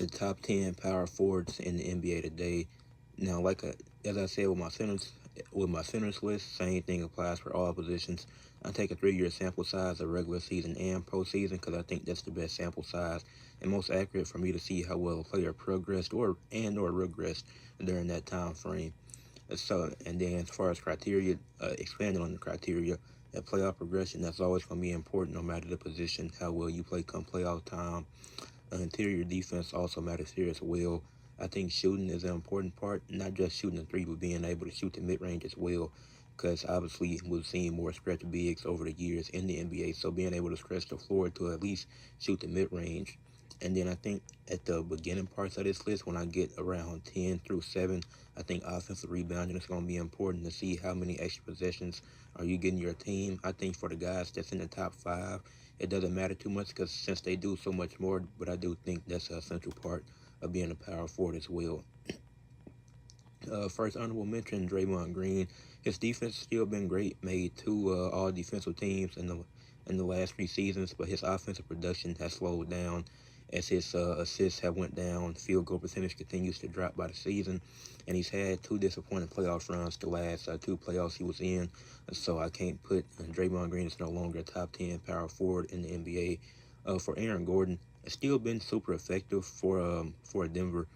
the top 10 power forwards in the NBA today. Now, as I said with my centers list, same thing applies for all positions. I take a 3-year sample size of regular season and postseason because I think that's the best sample size and most accurate for me to see how well a player progressed or regressed during that time frame. So, and then as far as criteria, expanding on the criteria, that playoff progression, that's always going to be important no matter the position, how well you play come playoff time. Interior defense also matters here as well. I think shooting is an important part, not just shooting the three, but being able to shoot the mid-range as well. Because obviously we've seen more stretch bigs over the years in the NBA, so being able to stretch the floor to at least shoot the mid-range. And then I think at the beginning parts of this list, when I get around 10 through 7, I think offensive rebounding is going to be important to see how many extra possessions are you getting your team. I think for the guys that's in the top 5, it doesn't matter too much because since they do so much more, but I do think that's a central part of being a power forward as well. First honorable mention, Draymond Green. His defense has still been great. Made 2 all defensive teams in the last 3 seasons, but his offensive production has slowed down as his assists have went down. Field goal percentage continues to drop by the season, and he's had 2 disappointing playoff runs the last 2 playoffs he was in. So I can't put Draymond Green is no longer a top 10 power forward in the NBA. For Aaron Gordon, it's still been super effective for Denver.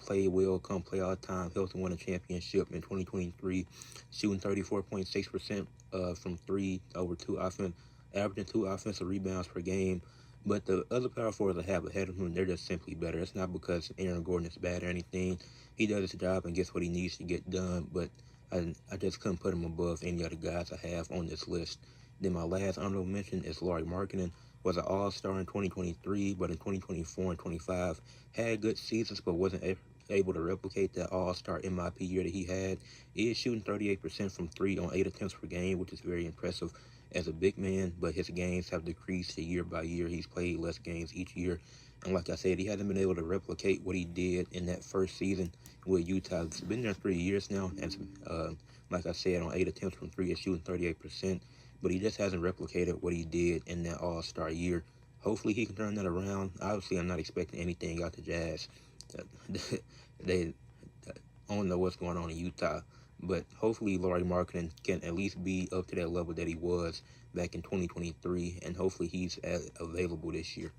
Played well come playoff time, helped him win a championship in 2023, shooting 34.6% from 3 over 2 offense, averaging 2 offensive rebounds per game. But the other power forwards I have ahead of him, they're just simply better. It's not because Aaron Gordon is bad or anything. He does his job and gets what he needs to get done, but I just couldn't put him above any other guys I have on this list. Then my last honorable mention is Lauri Markkanen. Was an all-star in 2023, but in 2024 and 25 had good seasons, but wasn't able to replicate that all-star MIP year that he had. He is shooting 38% from 3 on 8 attempts per game, which is very impressive as a big man, but his games have decreased year by year. He's played less games each year. And like I said, he hasn't been able to replicate what he did in that first season with Utah. It's been there 3 years now, and like I said, on 8 attempts from 3, he's shooting 38%, but he just hasn't replicated what he did in that all-star year. Hopefully he can turn that around. Obviously, I'm not expecting anything out the Jazz. They I don't know what's going on in Utah, but hopefully Lauri Markkanen can at least be up to that level that he was back in 2023, and hopefully he's available this year.